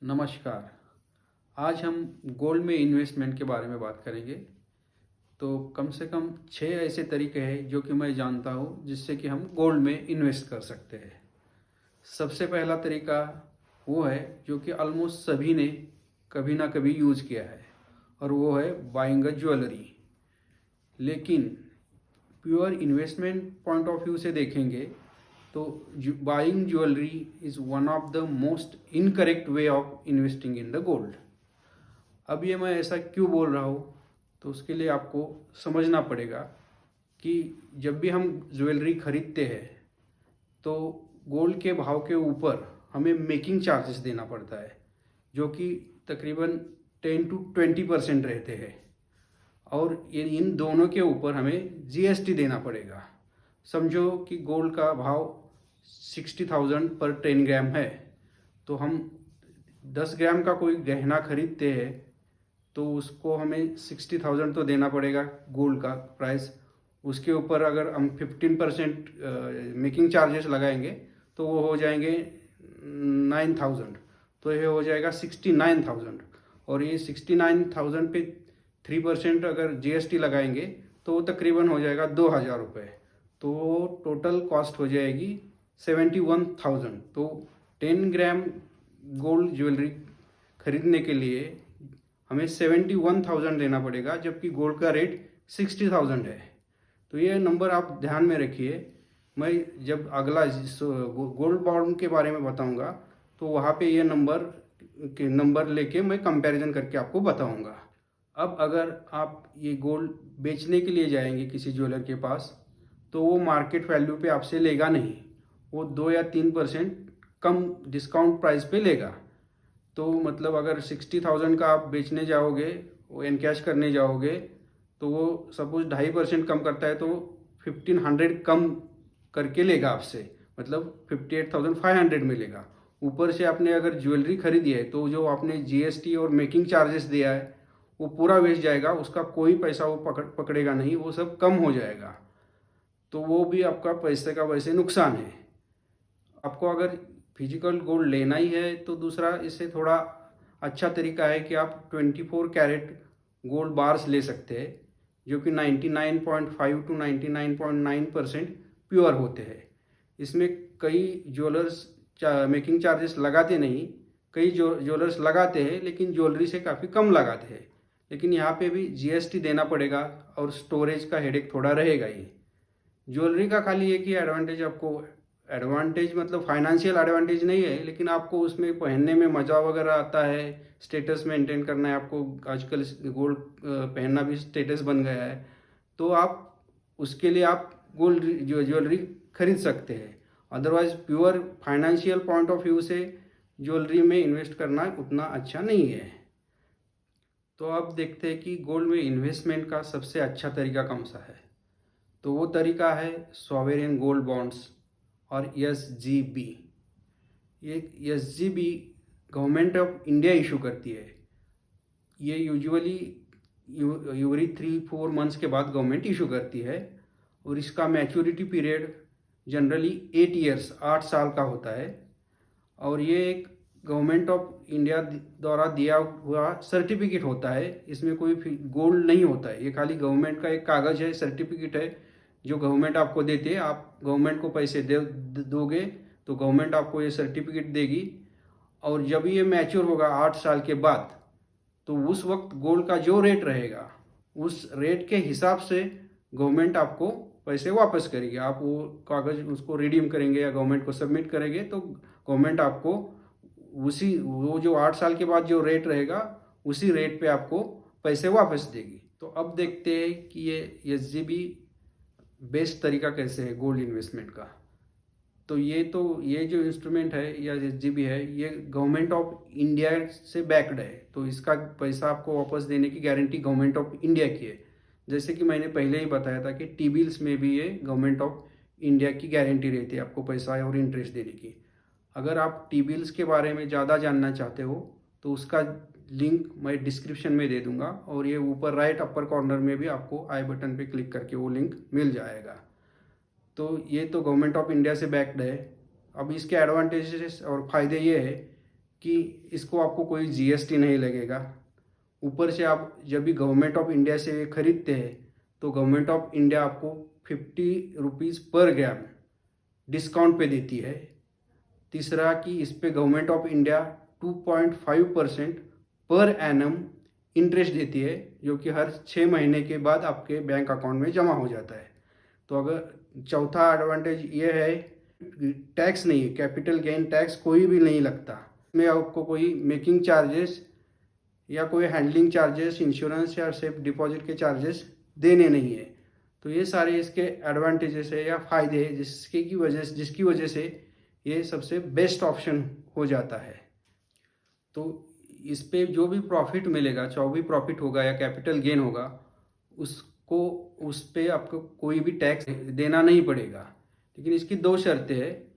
नमस्कार। आज हम गोल्ड में इन्वेस्टमेंट के बारे में बात करेंगे। तो कम से कम 6 ऐसे तरीके हैं जो कि मैं जानता हूँ जिससे कि हम गोल्ड में इन्वेस्ट कर सकते हैं। सबसे पहला तरीका वो है जो कि ऑलमोस्ट सभी ने कभी ना कभी यूज़ किया है, और वो है बाइंग अ ज्वेलरी। लेकिन pure investment point of view से देखेंगे तो buying jewellery is one of the most incorrect way of investing in the gold. अब ये मैं ऐसा क्यों बोल रहा हूँ, तो उसके लिए आपको समझना पड़ेगा कि जब भी हम ज्वेलरी खरीदते हैं तो गोल्ड के भाव के ऊपर हमें मेकिंग चार्जेस देना पड़ता है, जो कि तकरीबन 10 to 20% रहते हैं। और ये इन दोनों के ऊपर हमें जीएसटी देना पड़ेगा। समझो कि गोल्ड का भाव 60,000 पर 10 ग्राम है, तो हम 10 ग्राम का कोई गहना खरीदते हैं तो उसको हमें 60,000 तो देना पड़ेगा गोल्ड का प्राइस। उसके ऊपर अगर हम 15% मेकिंग चार्जेस लगाएंगे तो वो हो जाएंगे 9,000, तो ये हो जाएगा 69,000। और ये 69,000 पे 3% अगर जीएसटी लगाएंगे तो वो तकरीबन हो जाएगा 2,000 रुपये। तो टोटल कॉस्ट हो जाएगी 71,000। तो 10 ग्राम गोल्ड ज्वेलरी खरीदने के लिए हमें 71,000 देना पड़ेगा, जबकि गोल्ड का रेट 60,000 है। तो ये नंबर आप ध्यान में रखिए। मैं जब अगला गोल्ड बॉन्ड के बारे में बताऊंगा तो वहाँ पे ये नंबर लेके मैं कंपैरिजन करके आपको बताऊंगा। अब अगर आप ये गोल्ड बेचने के लिए जाएंगे किसी ज्वेलर के पास, तो वो मार्केट वैल्यू पे आपसे लेगा नहीं, वो 2 या 3% कम डिस्काउंट प्राइस पे लेगा। तो मतलब अगर 60,000 का आप बेचने जाओगे, वो एनकैश करने जाओगे, तो वो सपोज 2.5% कम करता है तो 1,500 कम करके लेगा आपसे, मतलब 58,500 मिलेगा। ऊपर से आपने अगर ज्वेलरी खरीदी है तो जो आपने जीएसटी और मेकिंग चार्जेस दिया है वो पूरा वेस्ट जाएगा, उसका कोई पैसा वो पकड़ेगा नहीं, वो सब कम हो जाएगा। तो वो भी आपका पैसे का वैसे नुकसान है। आपको अगर फिजिकल गोल्ड लेना ही है तो दूसरा इससे थोड़ा अच्छा तरीका है कि आप 24 कैरेट गोल्ड बार्स ले सकते हैं, जो कि 99.5 to 99.9% प्योर होते हैं। इसमें कई ज्वेलर्स मेकिंग चार्जेस लगाते नहीं, कई ज्वेलर्स लगाते हैं लेकिन ज्वेलरी से काफ़ी कम लगाते हैं। लेकिन यहाँ पे भी जीएसटी देना पड़ेगा और स्टोरेज का हेडेक थोड़ा रहेगा ही। ज्वेलरी का खाली एक ही एडवांटेज, आपको एडवांटेज मतलब फाइनेंशियल एडवांटेज नहीं है, लेकिन आपको उसमें पहनने में मज़ा वगैरह आता है, स्टेटस मेंटेन करना है आपको। आजकल गोल्ड पहनना भी स्टेटस बन गया है, तो आप उसके लिए आप गोल्ड ज्वेलरी खरीद सकते हैं। Otherwise pure financial point of view से ज्वेलरी में इन्वेस्ट करना उतना अच्छा नहीं है। तो अब देखते हैं कि गोल्ड में इन्वेस्टमेंट का सबसे अच्छा तरीका कौन सा है। तो वो तरीका है सॉवरेन गोल्ड बॉन्ड्स और एसजीबी। ये SGB government of India issue करती है। ये यूजुअली एवरी 3-4 मंथ्स के बाद गवर्नमेंट इशू करती है, और इसका मैच्योरिटी पीरियड जनरली 8 ईयर्स 8 साल का होता है। और ये एक गवर्नमेंट ऑफ इंडिया द्वारा दिया हुआ सर्टिफिकेट होता है, इसमें कोई गोल्ड नहीं होता है। ये खाली गवर्नमेंट का एक कागज़ है, सर्टिफिकेट है जो गवर्नमेंट आपको देती है। आप गवर्नमेंट को पैसे दोगे तो गवर्नमेंट आपको ये सर्टिफिकेट देगी, और जब ये मैच्योर होगा 8 साल के बाद, तो उस वक्त गोल्ड का जो रेट रहेगा उस रेट के हिसाब से गवर्नमेंट आपको पैसे वापस करेगी। आप वो कागज़ उसको रिडीम करेंगे या गवर्नमेंट को सबमिट करेंगे तो गवर्नमेंट आपको वो जो 8 साल के बाद जो रेट रहेगा उसी रेट पे आपको पैसे वापस देगी। तो अब देखते हैं कि ये एसजीबी बेस्ट तरीका कैसे है गोल्ड इन्वेस्टमेंट का। तो ये जो इंस्ट्रूमेंट है या एसजीबी है, ये गवर्नमेंट ऑफ इंडिया से बैक्ड है, तो इसका पैसा आपको वापस देने की गारंटी गवर्नमेंट ऑफ इंडिया की है। जैसे कि मैंने पहले ही बताया था कि टी बिल्स में भी ये गवर्नमेंट ऑफ इंडिया की गारंटी रहती है आपको पैसा और इंटरेस्ट देने की। अगर आप टी बिल्स के बारे में ज़्यादा जानना चाहते हो तो उसका लिंक मैं डिस्क्रिप्शन में दे दूंगा, और ये ऊपर राइट अपर कॉर्नर में भी आपको आई बटन पे क्लिक करके वो लिंक मिल जाएगा। तो ये तो गवर्नमेंट ऑफ इंडिया से बैक्ड है। अब इसके एडवांटेजेस और फ़ायदे ये है कि इसको आपको कोई जीएसटी नहीं लगेगा। ऊपर से आप जब भी गवर्नमेंट ऑफ इंडिया से खरीदते हैं तो गवर्नमेंट ऑफ इंडिया आपको 50 रुपीज़ पर ग्राम डिस्काउंट पे देती है। तीसरा कि इस पे government of India 2.5% per annum interest देती है, जो कि हर 6 महीने के बाद आपके बैंक अकाउंट में जमा हो जाता है। तो अगर चौथा एडवांटेज ये है, टैक्स नहीं है, कैपिटल गेन टैक्स कोई भी नहीं लगता। इसमें आपको कोई मेकिंग चार्जेस या कोई हैंडलिंग चार्जेस, इंश्योरेंस या सेफ डिपॉजिट के चार्जेस देने नहीं है। तो ये सारे इसके एडवांटेजेस है या फ़ायदे हैं जिसकी वजह से ये सबसे बेस्ट ऑप्शन हो जाता है। तो इस पे जो भी प्रॉफिट मिलेगा, जो भी प्रॉफिट होगा या कैपिटल गेन होगा, उस पे आपको कोई भी टैक्स देना नहीं पड़ेगा। लेकिन इसकी 2 शर्तें हैं।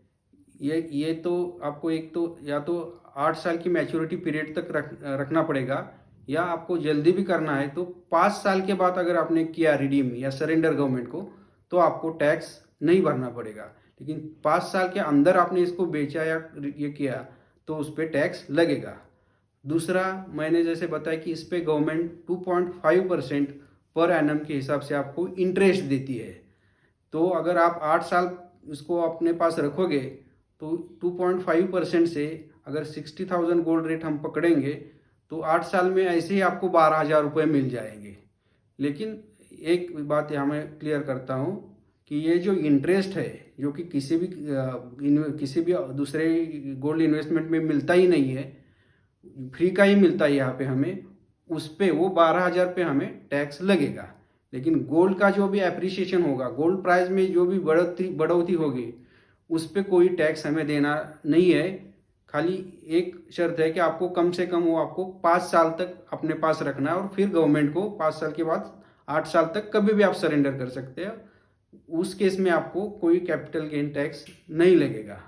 ये तो आपको एक तो या तो 8 साल की मैच्योरिटी पीरियड तक रखना पड़ेगा, या आपको जल्दी भी करना है तो 5 साल के बाद अगर आपने किया रिडीम या सरेंडर गवर्नमेंट को, तो आपको टैक्स नहीं भरना पड़ेगा। लेकिन 5 साल के अंदर आपने इसको बेचा या ये किया तो उस पर टैक्स लगेगा। दूसरा, मैंने जैसे बताया कि इस पे गवर्नमेंट 2.5% पर एनम के हिसाब से आपको इंटरेस्ट देती है। तो अगर आप 8 साल इसको अपने पास रखोगे तो 2.5% से अगर 60,000 गोल्ड रेट हम पकड़ेंगे तो 8 साल में ऐसे ही आपको 12,000 रुपये मिल जाएंगे। लेकिन एक बात यहाँ मैं क्लियर करता हूँ कि ये जो इंटरेस्ट है, जो कि किसी भी दूसरे गोल्ड इन्वेस्टमेंट में मिलता ही नहीं है, फ्री का ही मिलता है यहाँ पे हमें, उस पे वो 12,000 पे हमें टैक्स लगेगा। लेकिन गोल्ड का जो भी एप्रिसिएशन होगा, गोल्ड प्राइस में जो भी बढ़ोतरी होगी, उस पे कोई टैक्स हमें देना नहीं है। खाली एक शर्त है कि आपको कम से कम वो आपको 5 साल तक अपने पास रखना है, और फिर गवर्नमेंट को 5 साल के बाद 8 साल तक कभी भी आप सरेंडर कर सकते हैं। उस केस में आपको कोई कैपिटल गेन टैक्स नहीं लगेगा।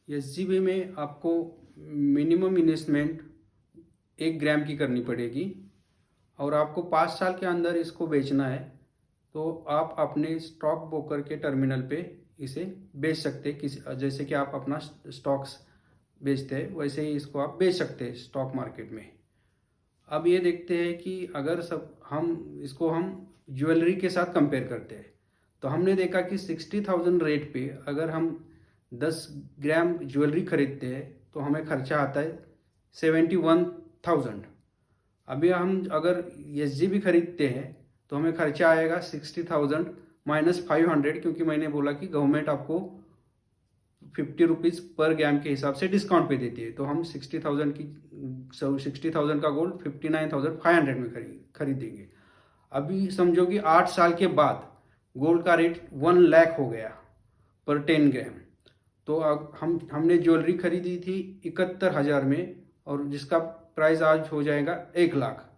एसजीबी में आपको मिनिमम इन्वेस्टमेंट 1 ग्राम की करनी पड़ेगी, और आपको 5 साल के अंदर इसको बेचना है तो आप अपने स्टॉक ब्रोकर के टर्मिनल पे इसे बेच सकते हैं। जैसे कि आप अपना स्टॉक्स बेचते हैं वैसे ही इसको आप बेच सकते हैं स्टॉक मार्केट में। अब ये देखते हैं कि अगर हम ज्वेलरी के साथ कंपेयर करते हैं तो हमने देखा कि 60,000 रेट पे अगर हम 10 ग्राम ज्वेलरी खरीदते हैं तो हमें खर्चा आता है 71,000। अभी हम अगर एसजीबी खरीदते हैं तो हमें खर्चा आएगा 60,000 माइनस 500, क्योंकि मैंने बोला कि गवर्नमेंट आपको 50 रुपीज़ पर ग्राम के हिसाब से डिस्काउंट पे देती है। तो हम 60,000 का गोल्ड 59,500 में खरीदेंगे। अभी समझो कि 8 साल के बाद गोल्ड का रेट 1 लाख हो गया पर 10 ग्राम। तो हमने ज्वेलरी खरीदी थी 71,000 में, और जिसका प्राइस आज हो जाएगा 1 लाख।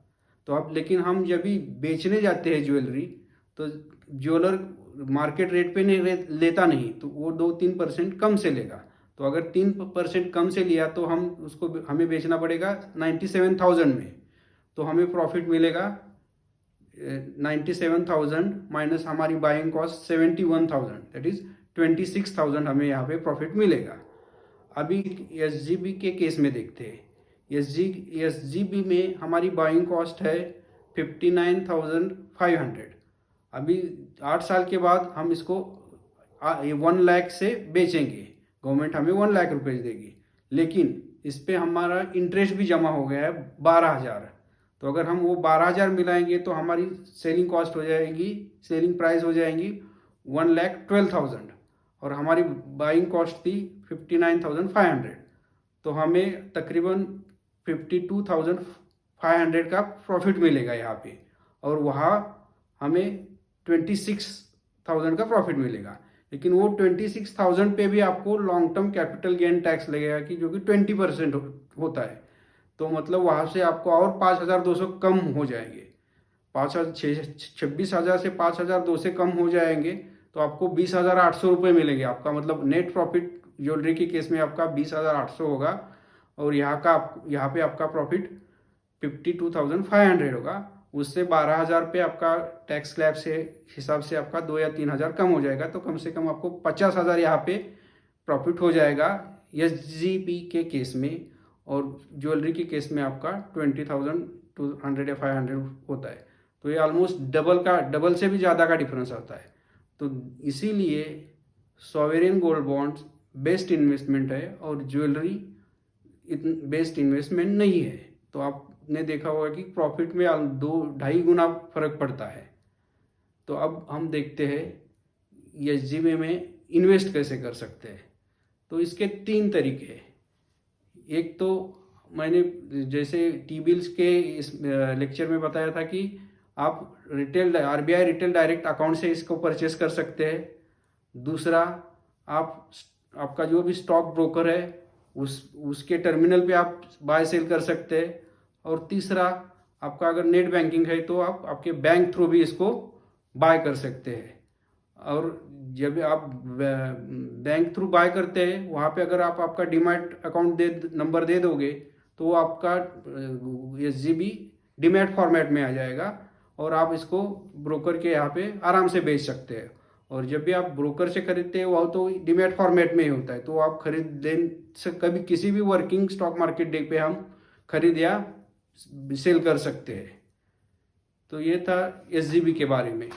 तो अब लेकिन हम जब भी बेचने जाते हैं ज्वेलरी, तो ज्वेलर मार्केट रेट पे नहीं लेता नहीं, तो वो 2-3% कम से लेगा। तो अगर 3% कम से लिया तो हमें बेचना पड़ेगा 97,000 में। तो हमें प्रॉफिट मिलेगा 97,000 माइनस हमारी बाइंग कॉस्ट 71,000, दैट इज 26,000 हमें यहाँ पे प्रॉफिट मिलेगा। अभी एसजीबी के केस में देखते हैं। एसजीबी में हमारी बाइंग कॉस्ट है 59,500। अभी 8 साल के बाद हम इसको 1 लाख से बेचेंगे, गवर्नमेंट हमें 1 लाख रुपए देगी, लेकिन इस पे हमारा इंटरेस्ट भी जमा हो गया है 12,000। तो अगर हम वो 12,000 मिलाएंगे तो हमारी सेलिंग कॉस्ट हो जाएगी, सेलिंग प्राइस हो जाएंगी 1,12,000, और हमारी बाइंग कॉस्ट थी 59,500। तो हमें तकरीबन 52,500 का प्रॉफिट मिलेगा यहाँ पे, और वहाँ हमें 26,000 का प्रॉफिट मिलेगा। लेकिन वो 26,000 पे भी आपको long term capital gain tax लगेगा कि जो कि 20% होता है। तो मतलब वहाँ से आपको और 5,200 कम हो जाएंगे। 26,000 से 5,200 कम हो जाएंगे तो आपको 20,800 रुपये मिलेंगे। आपका मतलब नेट प्रॉफिट ज्वेलरी के केस में आपका 20,800 होगा, और यहाँ पे आपका प्रॉफिट 52,500 होगा। उससे 12,000 पे आपका टैक्स स्लैब से हिसाब से आपका 2 या 3,000 कम हो जाएगा। तो कम से कम आपको 50,000 यहाँ पे प्रॉफिट हो जाएगा एसजीपी के केस में। और ज्वेलरी के केस में आपका 20,000 to 100 या 500 होता है। तो ये ऑलमोस्ट डबल से भी ज़्यादा का डिफरेंस आता है। तो इसीलिए sovereign gold bonds best investment है और ज्वेलरी बेस्ट इन्वेस्टमेंट नहीं है। तो आपने देखा होगा कि प्रॉफिट में 2-2.5 गुना फर्क पड़ता है। तो अब हम देखते हैं एसजीबी में इन्वेस्ट कैसे कर सकते हैं। तो इसके 3 तरीके हैं। एक तो मैंने जैसे टी बिल्स के इस लेक्चर में बताया था कि आप आरबीआई रिटेल डायरेक्ट अकाउंट से इसको परचेस कर सकते हैं। दूसरा, आपका जो भी स्टॉक ब्रोकर है उसके टर्मिनल पे आप बाय सेल कर सकते हैं। और तीसरा, आपका अगर नेट बैंकिंग है तो आप आपके बैंक थ्रू भी इसको बाय कर सकते हैं। और जब आप बैंक थ्रू बाय करते हैं वहाँ पे अगर आप आपका डीमैट अकाउंट नंबर दे दोगे तो आपका एसजीबी डीमैट फॉर्मेट में आ जाएगा और आप इसको ब्रोकर के यहाँ पे आराम से बेच सकते हैं। और जब भी आप ब्रोकर से खरीदते हैं वह तो डीमैट फॉर्मेट में ही होता है। तो आप कभी किसी भी वर्किंग स्टॉक मार्केट डे पे हम खरीद या सेल कर सकते हैं। तो ये था एसजीबी के बारे में।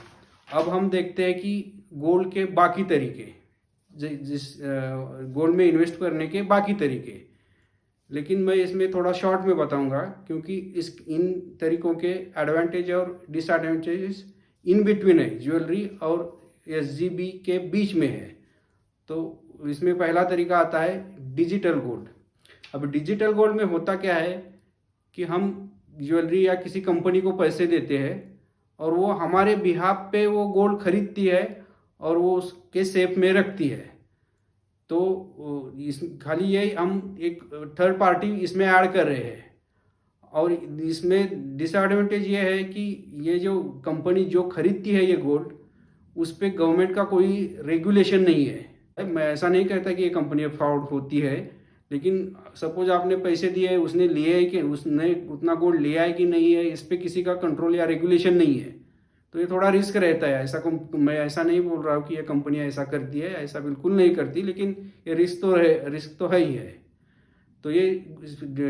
अब हम देखते हैं कि गोल्ड के बाकी तरीके, गोल्ड में इन्वेस्ट करने के बाकी तरीके, लेकिन मैं इसमें थोड़ा शॉर्ट में बताऊंगा क्योंकि इन तरीकों के एडवांटेज और डिसएडवांटेजेस इन बिटवीन है, ज्वेलरी और एसजीबी के बीच में है। तो इसमें पहला तरीका आता है डिजिटल गोल्ड। अब डिजिटल गोल्ड में होता क्या है कि हम ज्वेलरी या किसी कंपनी को पैसे देते हैं और वो हमारे बिहाफ पे वो गोल्ड खरीदती है और वो उसके सेफ में रखती है। तो खाली ये हम एक थर्ड पार्टी इसमें ऐड कर रहे हैं। और इसमें डिसएडवांटेज ये है कि ये जो कंपनी जो खरीदती है ये गोल्ड, उस पर गवर्नमेंट का कोई रेगुलेशन नहीं है। मैं ऐसा नहीं कहता कि ये कंपनी फ्रॉड होती है, लेकिन सपोज आपने पैसे दिए, उसने लिए है कि उसने उतना गोल्ड लिया है कि नहीं है, इस पर किसी का कंट्रोल या रेगुलेशन नहीं है। तो ये थोड़ा रिस्क रहता है। मैं ऐसा नहीं बोल रहा हूँ कि ये कंपनियाँ ऐसा करती है, ऐसा बिल्कुल नहीं करती, लेकिन ये रिस्क तो है ही है। तो ये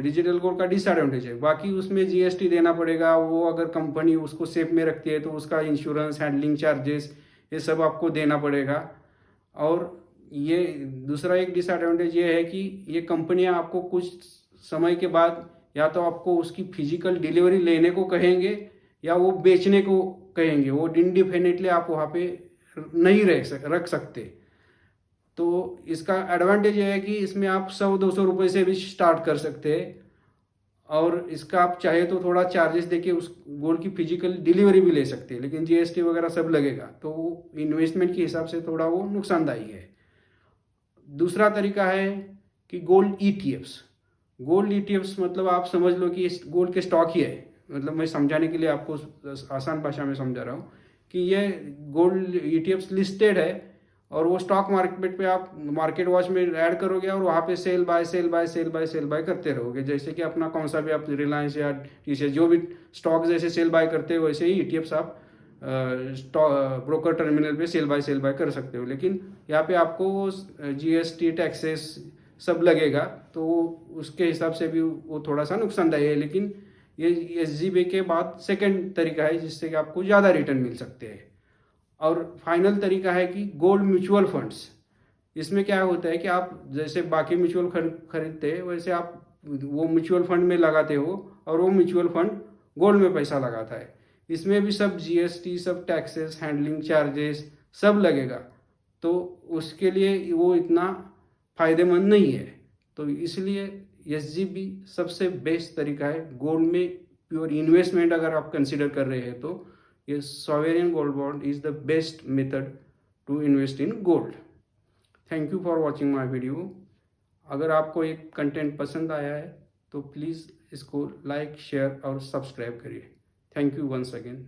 डिजिटल गोल्ड का डिसएडवांटेज है। बाकी उसमें जीएसटी देना पड़ेगा, वो अगर कंपनी उसको सेफ में रखती है तो उसका इंश्योरेंस, हैंडलिंग चार्जेस, ये सब आपको देना पड़ेगा। और ये दूसरा एक डिसएडवांटेज ये है कि ये कंपनियां आपको कुछ समय के बाद या तो आपको उसकी फिजिकल डिलीवरी लेने को कहेंगे या वो बेचने को कहेंगे। वो इंडिपेंडेंटली आप वहाँ पे नहीं रख सकते। तो इसका एडवांटेज ये है कि इसमें आप 100-200 रुपये से भी स्टार्ट कर सकते हैं और इसका आप चाहे तो थोड़ा चार्जेस देके उस गोल्ड की फिजिकल डिलीवरी भी ले सकते हैं, लेकिन जीएसटी वगैरह सब लगेगा, तो इन्वेस्टमेंट के हिसाब से थोड़ा वो नुकसानदायी है। दूसरा तरीका है कि गोल्ड ईटीएफ्स। गोल्ड ईटीएफ्स मतलब आप समझ लो कि गोल्ड के स्टॉक ही है। मतलब मैं समझाने के लिए आपको आसान भाषा में समझा रहा हूँ कि ये गोल्ड ईटीएफ्स लिस्टेड है और वो स्टॉक मार्केट पे आप मार्केट वॉच में ऐड करोगे और वहाँ पे सेल बाय करते रहोगे। जैसे कि अपना कौन सा भी आप रिलायंस या टीसीएस जो भी स्टॉक जैसे सेल बाय करते हो, वैसे ही ईटीएफ्स आप ब्रोकर टर्मिनल पे सेल बाय कर सकते हो। लेकिन यहाँ पे आपको जीएसटी टैक्सेस सब लगेगा, तो उसके हिसाब से भी वो थोड़ा सा नुकसानदायी है। लेकिन ये एसजीबी के बाद सेकंड तरीका है जिससे कि आपको ज़्यादा रिटर्न मिल सकते हैं। और फाइनल तरीका है कि गोल्ड म्यूचुअल फंड्स। इसमें क्या होता है कि आप जैसे बाकी म्यूचुअल खरीदते हैं वैसे आप वो म्यूचुअल फंड में लगाते हो और वो म्यूचुअल फंड गोल्ड में पैसा लगाता है। इसमें भी सब जीएसटी, सब टैक्सेस, हैंडलिंग चार्जेस सब लगेगा, तो उसके लिए वो इतना फायदेमंद नहीं है। तो इसलिए एसजीबी सबसे बेस्ट तरीका है गोल्ड में प्योर इन्वेस्टमेंट अगर आप कंसिडर कर रहे हैं तो ये sovereign gold bond is the best method to invest in gold. Thank you for watching my video. अगर आपको एक कंटेंट पसंद आया है तो प्लीज़ इसको लाइक, शेयर और सब्सक्राइब करिए। Thank you once again.